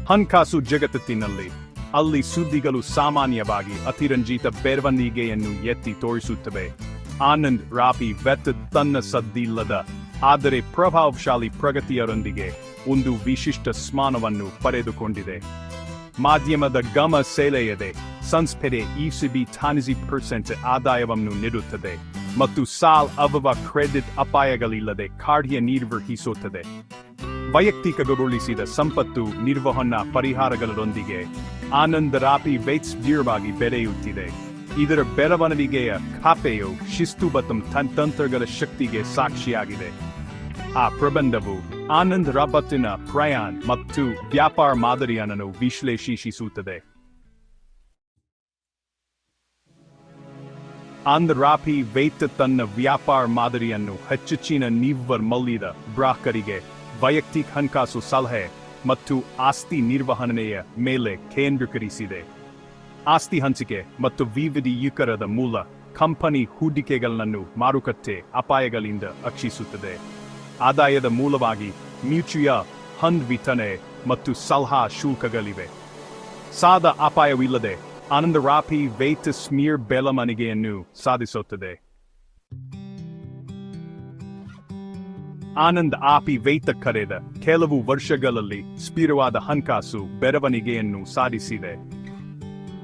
ಹಣಕಾಸು ಜಗತ್ತಿನಲ್ಲಿ ಅಲ್ಲಿ ಸುದ್ದಿಗಳು ಸಾಮಾನ್ಯವಾಗಿ ಅತಿರಂಜಿತ ಬೆಳವಣಿಗೆಯನ್ನು ಎತ್ತಿ ತೋರಿಸುತ್ತವೆ. ಆನಂದ್ ರಾಪಿ ವೆತ್ ತನ್ನ ಸದ್ದಿಲ್ಲದ ಆದರೆ ಪ್ರಭಾವಶಾಲಿ ಪ್ರಗತಿಯರೊಂದಿಗೆ ಒಂದು ವಿಶಿಷ್ಟ ಸ್ಥಾನವನ್ನು ಪಡೆದುಕೊಂಡಿದೆ. ಮಾಧ್ಯಮದ ಗಮನ ಸೆಳೆಯದೆ ಸಂಸ್ಥೆ ECB 10% ಆದಾಯವನ್ನು ನೀಡುತ್ತದೆ ಮತ್ತು ಸಾಲ ಅಥವಾ ಕ್ರೆಡಿಟ್ ಅಪಾಯಗಳಿಲ್ಲದೆ ಕಾರ್ಯನಿರ್ವಹಿಸುತ್ತದೆ. ವೈಯಕ್ತಿಕಗೊಳಿಸಿದ ಸಂಪತ್ತು ನಿರ್ವಹಣಾ ಪರಿಹಾರಗಳೊಂದಿಗೆ ಆನಂದ್ ರಾಪಿ ವೆಟ್ಸ್ ದೃಢವಾಗಿ ಬೆಳೆಯುತ್ತಿದೆ. ಇದರ ಬೆಳವಣಿಗೆಯ ಖಾತೆಯು ಶಿಸ್ತುಬದ್ಧ ತಂತ್ರಗಳ ಶಕ್ತಿಗೆ ಸಾಕ್ಷಿಯಾಗಿದೆ. ಆ ಪ್ರಬಂಧವು ಆನಂದ್ ರಾಬತ್ತಿನ ಪ್ರಯಾಣ ಮತ್ತು ವ್ಯಾಪಾರ ಮಾದರಿಯನ್ನು ವಿಶ್ಲೇಷಿಸುತ್ತದೆ. ಆನಂದ್ ರಾಪಿ ವೆಟ್ ತನ್ನ ವ್ಯಾಪಾರ ಮಾದರಿಯನ್ನು ಹೆಚ್ಚಿನ ನಿವ್ವಳ ಮೌಲ್ಯದ ಗ್ರಾಹಕರಿಗೆ ವೈಯಕ್ತಿಕ ಹಣಕಾಸು ಸಲಹೆ ಮತ್ತು ಆಸ್ತಿ ನಿರ್ವಹಣೆಯ ಮೇಲೆ ಕೇಂದ್ರೀಕರಿಸಿದೆ. ಆಸ್ತಿ ಹಂಚಿಕೆ ಮತ್ತು ವಿವಿಧೀಕರಣದ ಮೂಲ ಕಂಪನಿ ಹೂಡಿಕೆಗಳನ್ನು ಮಾರುಕಟ್ಟೆ ಅಪಾಯಗಳಿಂದ ರಕ್ಷಿಸುತ್ತದೆ. ಆದಾಯದ ಮೂಲವಾಗಿ ಮ್ಯೂಚುಯಲ್ ಫಂಡ್ ವಿತರಣೆ ಮತ್ತು ಸಲಹಾ ಶುಲ್ಕಗಳಿವೆ. ಸಾಲ ಅಪಾಯವಿಲ್ಲದೆ ಆನಂದ್ ರಾಪಿ ವೆಟ್ ಸ್ಮಿರ್ ಬೆಳವಣಿಗೆಯನ್ನು ಸಾಧಿಸುತ್ತದೆ. ಆನಂದ್ ರಾಪಿ ವೆಟ್ ಕಳೆದ ಕೆಲವು ವರ್ಷಗಳಲ್ಲಿ ಸ್ಥಿರವಾದ ಹಣಕಾಸು ಬೆಳವಣಿಗೆಯನ್ನು ಸಾಧಿಸಿದೆ.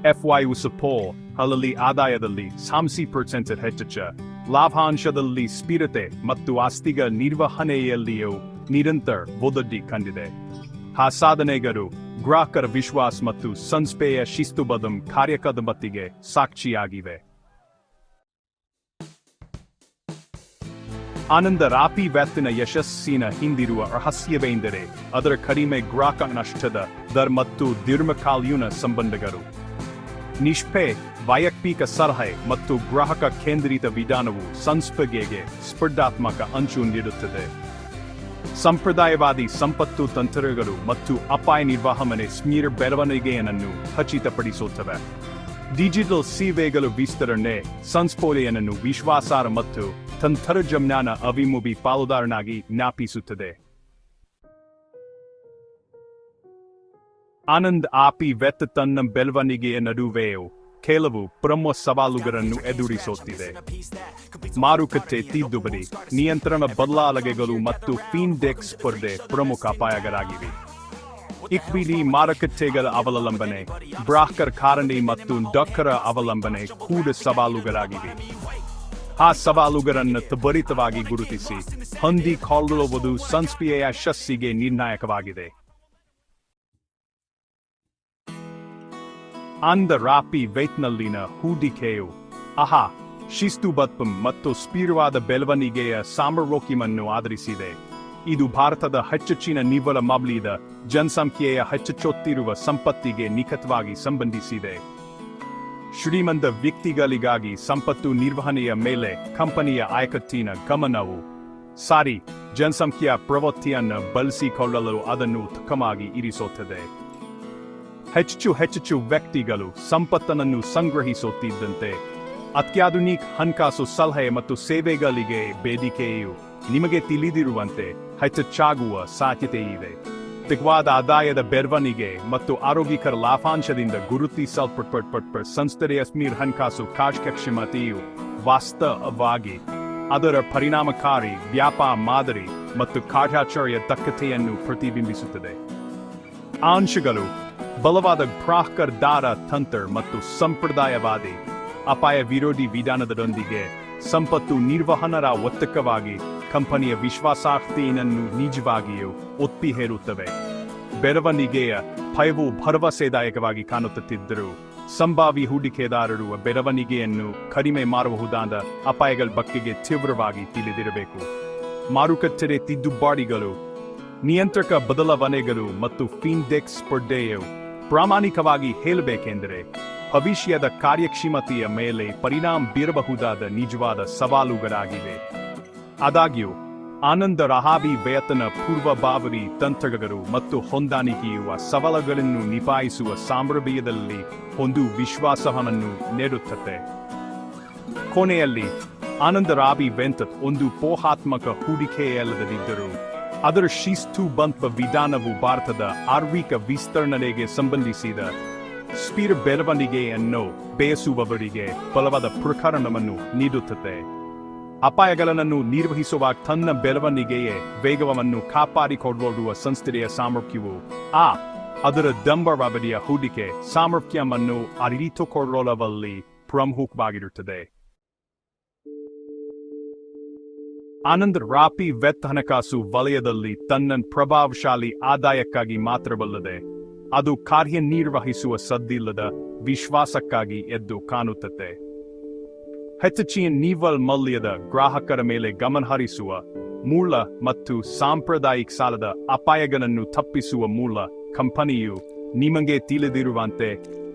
FY ಆದಾಯದಲ್ಲಿ 30% ಹೆಚ್ಚಳ, ಲಾಭಾಂಶದಲ್ಲಿ ಸ್ಥಿರತೆ ಮತ್ತು ಆಸ್ತಿಗಳ ನಿರ್ವಹಣೆಯಲ್ಲಿಯೂ ನಿರಂತರ ವೃದ್ಧಿ ಕಂಡಿದೆ. ಆ ಸಾಧನೆಗಳು ಗ್ರಾಹಕರ ವಿಶ್ವಾಸ ಮತ್ತು ಸಂಸ್ಥೆಯ ಶಿಸ್ತುಬದ್ಧ ಕಾರ್ಯಕ್ಷಮತೆಗೆ ಸಾಕ್ಷಿಯಾಗಿವೆ. ಆನಂದ್ ರಾಪಿ ವೆಟ್ನ ಯಶಸ್ಸಿನ ಹಿಂದಿರುವ ರಹಸ್ಯವೆಂದರೆ ಅದರ ಕಡಿಮೆ ಗ್ರಾಹಕ ನಷ್ಟದ ದರ ಮತ್ತು ದೀರ್ಘಕಾಲೀನ ಸಂಬಂಧಗಳು. ವೈಯಕ್ತಿಕ ಸಲಹೆ ಮತ್ತು ಗ್ರಾಹಕ ಕೇಂದ್ರಿತ ವಿಧಾನವು ಸಂಸ್ಥೆಗೆ ಸ್ಪರ್ಧಾತ್ಮಕ ಅಂಚು ನೀಡುತ್ತದೆ. ಸಂಪ್ರದಾಯವಾದಿ ಸಂಪತ್ತು ತಂತ್ರಗಳು ಮತ್ತು ಅಪಾಯ ನಿರ್ವಹಣೆ ಸ್ಮಿರ್ ಬೆಳವಣಿಗೆಯನ್ನು ಖಚಿತಪಡಿಸುತ್ತವೆ. ಡಿಜಿಟಲ್ ಸೇವೆಗಳ ವಿಸ್ತರಣೆ ಸಂಸ್ಥೆಯನ್ನು ವಿಶ್ವಾಸಾರ್ಹ ಮತ್ತು ತಂತ್ರಜ್ಞಾನ ಅಭಿಮುಖಿ ಪಾಲುದಾರನಾಗಿ ಜ್ಞಾಪಿಸುತ್ತದೆ. ಆನಂದ್ ರಾಪಿ ವೆಟ್ ತನ್ನ ಬೆಳವಣಿಗೆಯ ನಡುವೆಯೂ ಕೆಲವು ಪ್ರಮುಖ ಸವಾಲುಗಳನ್ನು ಎದುರಿಸುತ್ತಿದೆ. ಮಾರುಕಟ್ಟೆ ತಿದ್ದುಪಡಿ, ನಿಯಂತ್ರಣ ಬದಲಾವಣೆಗಳು ಮತ್ತು ಫಿನ್ಟೆಕ್ ಸ್ಪರ್ಧೆ ಪ್ರಮುಖ ಅಪಾಯಗಳಾಗಿವೆ. ಇಕ್ವಿಟಿ ಮಾರುಕಟ್ಟೆಗಳ ಅವಲಂಬನೆ, ಗ್ರಾಹಕರ ಕಾರಣಿ ಮತ್ತು ಡಕ್ಕರ ಅವಲಂಬನೆ ಕೂಡ ಸವಾಲುಗಳಾಗಿವೆ. ಆ ಸವಾಲುಗಳನ್ನು ತ್ವರಿತವಾಗಿ ಗುರುತಿಸಿ ಹೊಂದಿಕೊಳ್ಳುವುದು ಸಂಸ್ಥೆಯ ಯಶಸ್ಸಿಗೆ ನಿರ್ಣಾಯಕವಾಗಿದೆ. ಆನಂದ್ ರಾಪಿ ವೆಟ್ನಲ್ಲಿನ ಹೂಡಿಕೆಯು ಶಿಸ್ತುಬದ್ಧ ಮತ್ತು ಸ್ಥಿರವಾದ ಬೆಳವಣಿಗೆಯ ಸಾಮರ್ಥ್ಯವನ್ನು ಆಧರಿಸಿದೆ. ಇದು ಭಾರತದ ಹೆಚ್ಚಿನ ನಿವ್ವಳ ಮೌಲ್ಯದ ಜನಸಂಖ್ಯೆಯ ಹೆಚ್ಚುತ್ತಿರುವ ಸಂಪತ್ತಿಗೆ ನಿಕಟವಾಗಿ ಸಂಬಂಧಿಸಿದೆ. ಶ್ರೀಮಂತ ವ್ಯಕ್ತಿಗಳಿಗಾಗಿ ಸಂಪತ್ತು ನಿರ್ವಹಣೆಯ ಮೇಲೆ ಕಂಪನಿಯ ಆಯಕಟ್ಟಿನ ಗಮನವು ಜನಸಂಖ್ಯೆಯ ಪ್ರವೃತ್ತಿಯನ್ನು ಬಳಸಿಕೊಳ್ಳಲು ಅದನ್ನು ಉತ್ತಮವಾಗಿ ಇರಿಸುತ್ತದೆ. ಹೆಚ್ಚು ವ್ಯಕ್ತಿಗಳು ಸಂಪತ್ತನ್ನು ಸಂಗ್ರಹಿಸುತ್ತಿದ್ದಂತೆ ಅತ್ಯಾಧುನಿಕ ಹಣಕಾಸು ಸಲಹೆ ಮತ್ತು ಸೇವೆಗಳಿಗೆ ಬೇಡಿಕೆಯು ನಿಮಗೆ ತಿಳಿದಿರುವಂತೆ ಹೆಚ್ಚಾಗುವ ಸಾಧ್ಯತೆಯಿದೆ. ವೇಗವಾದ ಆದಾಯದ ಬೆಳವಣಿಗೆ ಮತ್ತು ಆರೋಗ್ಯಕರ ಲಾಭಾಂಶದಿಂದ ಗುರುತಿಸಲ್ಪಟ್ಟ ಸಂಸ್ಥೆಯ ಸ್ಮಿರ್ ಹಣಕಾಸು ಕಾರ್ಯಕ್ಷಮತೆಯು ವಾಸ್ತವವಾಗಿ ಅದರ ಪರಿಣಾಮಕಾರಿ ವ್ಯಾಪಾರ ಮಾದರಿ ಮತ್ತು ಕಾರ್ಯಾಚರಣೆಯ ದಕ್ಷತೆಯನ್ನು ಪ್ರತಿಬಿಂಬಿಸುತ್ತದೆ. ಅಂಶಗಳು ಬಲವಾದ ಗ್ರಾಹಕರ ದಾರ ತಂತ್ರ ಮತ್ತು ಸಂಪ್ರದಾಯವಾದಿ ಅಪಾಯ ವಿರೋಧಿ ವಿಧಾನದೊಂದಿಗೆ ಸಂಪತ್ತು ನಿರ್ವಹಣಾ ಒತ್ತಡವಾಗಿ ಕಂಪನಿಯ ವಿಶ್ವಾಸಾರ್ಹತೆಯನ್ನು ನಿಜವಾಗಿಯೂ ಒತ್ತಿ ಹೇರುತ್ತವೆ. ಬೆಳವಣಿಗೆಯ ಭಯವು ಭರವಸೆದಾಯಕವಾಗಿ ಕಾಣುತ್ತಿದ್ದರೂ ಸಂಭಾವ್ಯ ಹೂಡಿಕೆದಾರರು ಬೆಳವಣಿಗೆಯನ್ನು ಕಡಿಮೆ ಮಾಡಬಹುದಾದ ಅಪಾಯಗಳ ಬಗ್ಗೆ ತೀವ್ರವಾಗಿ ತಿಳಿದಿರಬೇಕು. ಮಾರುಕಟ್ಟೆ ತಿದ್ದುಪಾಡುಗಳು, ನಿಯಂತ್ರಕ ಬದಲಾವಣೆಗಳು ಮತ್ತು ಫಿನ್ಟೆಕ್ ಸ್ಪರ್ಧೆಯು ಪ್ರಾಮಾಣಿಕವಾಗಿ ಹೇಳಬೇಕೆಂದರೆ ಭವಿಷ್ಯದ ಕಾರ್ಯಕ್ಷಮತೆಯ ಮೇಲೆ ಪರಿಣಾಮ ಬೀರಬಹುದಾದ ನಿಜವಾದ ಸವಾಲುಗಳಾಗಿವೆ. ಆದಾಗ್ಯೂ ಆನಂದ್ ರಾಪಿ ವೆಟ್ನ ಪೂರ್ವಭಾವಿ ತಂತ್ರಗಳು ಮತ್ತು ಹೊಂದಾಣಿಕೆಯುವ ಸವಾಲುಗಳನ್ನು ನಿಭಾಯಿಸುವ ಸಾಮರ್ಥ್ಯದಲ್ಲಿ ಒಂದು ವಿಶ್ವಾಸವನ್ನು ನೀಡುತ್ತದೆ. ಕೊನೆಯಲ್ಲಿ ಆನಂದ್ ರಾಪಿ ವೆಟ್ ಒಂದು ಪೋಹಾತ್ಮಕ ಹೂಡಿಕೆಯಲ್ಲದಿದ್ದರೂ ಅದರ ಶಿಸ್ತುಬದ್ಧ ವಿಧಾನವು ಭಾರತದ ಆರ್ಥಿಕ ವಿಸ್ತರಣೆಗೆ ಸಂಬಂಧಿಸಿದ ಸ್ಥಿರ ಬೆಳವಣಿಗೆಯನ್ನು ಬಯಸುವವರಿಗೆ ಬಲವಾದ ಪ್ರಕರಣವನ್ನು ನೀಡುತ್ತದೆ. ಅಪಾಯಗಳನ್ನು ನಿರ್ವಹಿಸುವಾಗ ತನ್ನ ಬೆಳವಣಿಗೆಯ ವೇಗವನ್ನು ಕಾಪಾಡಿಕೊಳ್ಳುವ ಸಂಸ್ಥೆಯ ಸಾಮರ್ಥ್ಯವು ಅದರ ಡಂಬರಾಬದಿಯ ಹೂಡಿಕೆ ಸಾಮರ್ಥ್ಯವನ್ನು ಅರಿತುಕೊಳ್ಳುವಲ್ಲಿ ಪ್ರಮುಖವಾಗಿರುತ್ತದೆ. ಆನಂದ್ ರಾಪಿ ವೆತ್ ಹಣಕಾಸು ವಲಯದಲ್ಲಿ ತನ್ನ ಪ್ರಭಾವಶಾಲಿ ಆದಾಯಕ್ಕಾಗಿ ಮಾತ್ರವಲ್ಲದೆ ಅದು ಕಾರ್ಯನಿರ್ವಹಿಸುವ ಸದ್ದಿಲ್ಲದ ವಿಶ್ವಾಸಕ್ಕಾಗಿ ಎದ್ದು ಕಾಣುತ್ತದೆ. ಹೆಚ್ಚಿನ ನಿವ್ವಳ ಮೌಲ್ಯದ ಗ್ರಾಹಕರ ಮೇಲೆ ಗಮನಹರಿಸುವ ಮೂಲ ಮತ್ತು ಸಾಂಪ್ರದಾಯಿಕ ಸಾಲದ ಅಪಾಯಗಳನ್ನು ತಪ್ಪಿಸುವ ಮೂಲ ಕಂಪನಿಯು ನಿಮಗೆ ತಿಳಿದಿರುವಂತೆ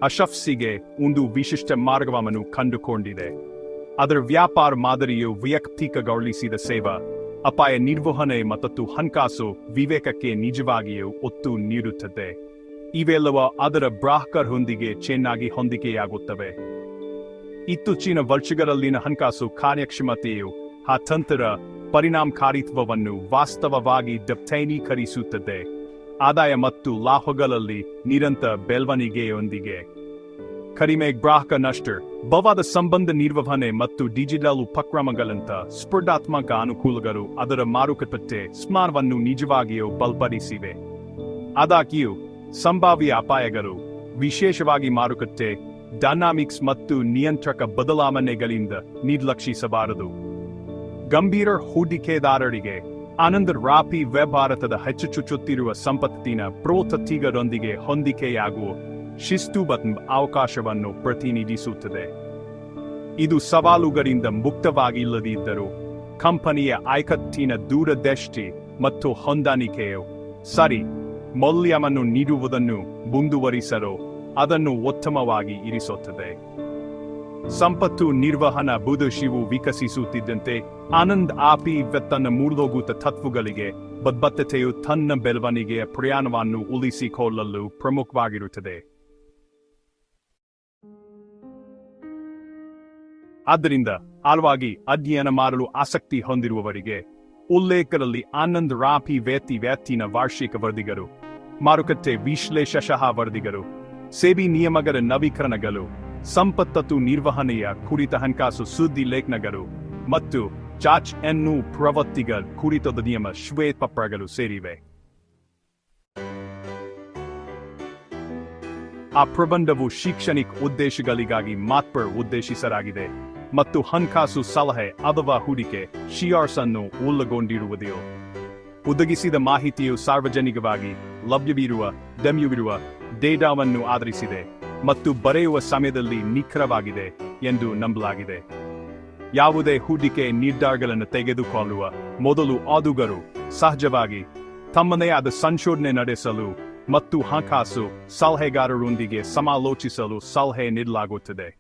ಯಶಸ್ಸಿಗೆ ಒಂದು ವಿಶಿಷ್ಟ ಮಾರ್ಗವನ್ನು ಕಂಡುಕೊಂಡಿದೆ. ಅದರ ವ್ಯಾಪಾರ ಮಾದರಿಯು ವೈಯಕ್ತಿಕಗೊಳಿಸಿದ ಸೇವಾ, ಅಪಾಯ ನಿರ್ವಹಣೆ ಮತ್ತು ಹಣಕಾಸು ವಿವೇಕಕ್ಕೆ ನಿಜವಾಗಿಯೂ ಒತ್ತು ನೀಡುತ್ತದೆ. ಇವೆಲ್ಲವೂ ಅದರ ಗ್ರಾಹಕರೊಂದಿಗೆ ಚೆನ್ನಾಗಿ ಹೊಂದಿಕೆಯಾಗುತ್ತವೆ. ಇತ್ತೀಚಿನ ವರ್ಷಗಳಲ್ಲಿನ ಹಣಕಾಸು ಕಾರ್ಯಕ್ಷಮತೆಯು ಆ ತಂತ್ರ ಪರಿಣಾಮಕಾರಿತ್ವವನ್ನು ವಾಸ್ತವವಾಗಿ ದೃಢೀಕರಿಸುತ್ತದೆ. ಆದಾಯ ಮತ್ತು ಲಾಭಗಳಲ್ಲಿ ನಿರಂತರ ಬೆಳವಣಿಗೆಯೊಂದಿಗೆ ಕಡಿಮೆ ಗ್ರಾಹಕ ನಷ್ಟ, ಬಲವಾದ ಸಂಬಂಧ ನಿರ್ವಹಣೆ ಮತ್ತು ಡಿಜಿಟಲ್ ಉಪಕ್ರಮಗಳಂಥ ಸ್ಪರ್ಧಾತ್ಮಕ ಅನುಕೂಲಗಳು ಅದರ ಮಾರುಕಟ್ಟೆ ಸ್ಮಾರವನ್ನು ನಿಜವಾಗಿಯೂ ಬಲಪಡಿಸಿವೆ. ಆದಾಗ್ಯೂ ಸಂಭಾವ್ಯ ಅಪಾಯಗಳು, ವಿಶೇಷವಾಗಿ ಮಾರುಕಟ್ಟೆ ಡೈನಾಮಿಕ್ಸ್ ಮತ್ತು ನಿಯಂತ್ರಕ ಬದಲಾವಣೆಗಳಿಂದ ನಿರ್ಲಕ್ಷಿಸಬಾರದು. ಗಂಭೀರ ಹೂಡಿಕೆದಾರರಿಗೆ ಆನಂದ್ ರಾಪಿ ಭಾರತದ ಹೆಚ್ಚುಚ್ಚುತ್ತಿರುವ ಸಂಪತ್ತಿನ ಪ್ರೋತ್ಸಾಹಗಳೊಂದಿಗೆ ಹೊಂದಿಕೆಯಾಗುವ ಶಿಸ್ತುಬದ್ಧ ಅವಕಾಶವನ್ನು ಪ್ರತಿನಿಧಿಸುತ್ತದೆ. ಇದು ಸವಾಲುಗಳಿಂದ ಮುಕ್ತವಾಗಿಲ್ಲದಿದ್ದರೂ ಕಂಪನಿಯ ಐಕಟ್ಟಿನ ದೂರದೃಷ್ಟಿ ಮತ್ತು ಹೊಂದಾಣಿಕೆಯು ಸರಿ ಮೌಲ್ಯವನ್ನು ನೀಡುವುದನ್ನು ಮುಂದುವರಿಸಲು ಅದನ್ನು ಉತ್ತಮವಾಗಿ ಇರಿಸುತ್ತದೆ. ಸಂಪತ್ತು ನಿರ್ವಹಣಾ ಬುದ್ಧಿಶಿವು ವಿಕಸಿಸುತ್ತಿದ್ದಂತೆ ಆನಂದ್ ರಾಪಿ ತನ್ನ ಮೂಲಭೂತ ತತ್ವಗಳಿಗೆ ಬದ್ಧತೆಯು ತನ್ನ ಬೆಳವಣಿಗೆಯ ಪ್ರಯಾಣವನ್ನು ಉಳಿಸಿಕೊಳ್ಳಲು ಪ್ರಮುಖವಾಗಿರುತ್ತದೆ. ಆದ್ದರಿಂದ ಆಳವಾಗಿ ಅಧ್ಯಯನ ಮಾಡಲು ಆಸಕ್ತಿ ಹೊಂದಿರುವವರಿಗೆ ಉಲ್ಲೇಖದಲ್ಲಿ ಆನಂದ್ ರಾಪಿ ವ್ಯಾಪ್ತಿನ ವಾರ್ಷಿಕ ವರದಿಗಳು, ಮಾರುಕಟ್ಟೆ ವಿಶ್ಲೇಷಣಾ ವರದಿಗಳು, ಸೆಬಿ ನಿಯಮಗಳ ನವೀಕರಣಗಳು, ಸಂಪತ್ತು ನಿರ್ವಹಣೆಯ ಕುರಿತ ಹಣಕಾಸು ಸುದ್ದಿ ಲೇಖನಗಳು ಮತ್ತು ಚಾಚ್ ಎನ್ನು ಪ್ರವೃತ್ತಿಗಳ ಕುರಿತಾದ ನಿಯಮ ಶ್ವೇತಪತ್ರಗಳು ಸೇರಿವೆ. ಆ ಪ್ರಬಂಧವು ಶೈಕ್ಷಣಿಕ ಉದ್ದೇಶಗಳಿಗಾಗಿ ಮಾತ್ರ ಉದ್ದೇಶಿಸಲಾಗಿದೆ ಮತ್ತು ಹಣಕಾಸು ಸಲಹೆ ಅಥವಾ ಹೂಡಿಕೆ ಶಿಯಾರ್ಸ್ ಅನ್ನು ಒಳಗೊಂಡಿರುವುದಿಲ್ಲ. ಒದಗಿಸಿದ ಮಾಹಿತಿಯು ಸಾರ್ವಜನಿಕವಾಗಿ ಲಭ್ಯವಿರುವ ಡೇಟಾವನ್ನು ಆಧರಿಸಿದೆ ಮತ್ತು ಬರೆಯುವ ಸಮಯದಲ್ಲಿ ನಿಖರವಾಗಿದೆ ಎಂದು ನಂಬಲಾಗಿದೆ. ಯಾವುದೇ ಹೂಡಿಕೆ ನಿರ್ಧಾರಗಳನ್ನು ತೆಗೆದುಕೊಳ್ಳುವ ಮೊದಲು ಓದುಗರು ಸಹಜವಾಗಿ ತಮ್ಮದೇ ಆದ ಸಂಶೋಧನೆ ನಡೆಸಲು ಮತ್ತು ಹಣಕಾಸು ಸಲಹೆಗಾರರೊಂದಿಗೆ ಸಮಾಲೋಚಿಸಲು ಸಲಹೆ ನೀಡಲಾಗುತ್ತದೆ.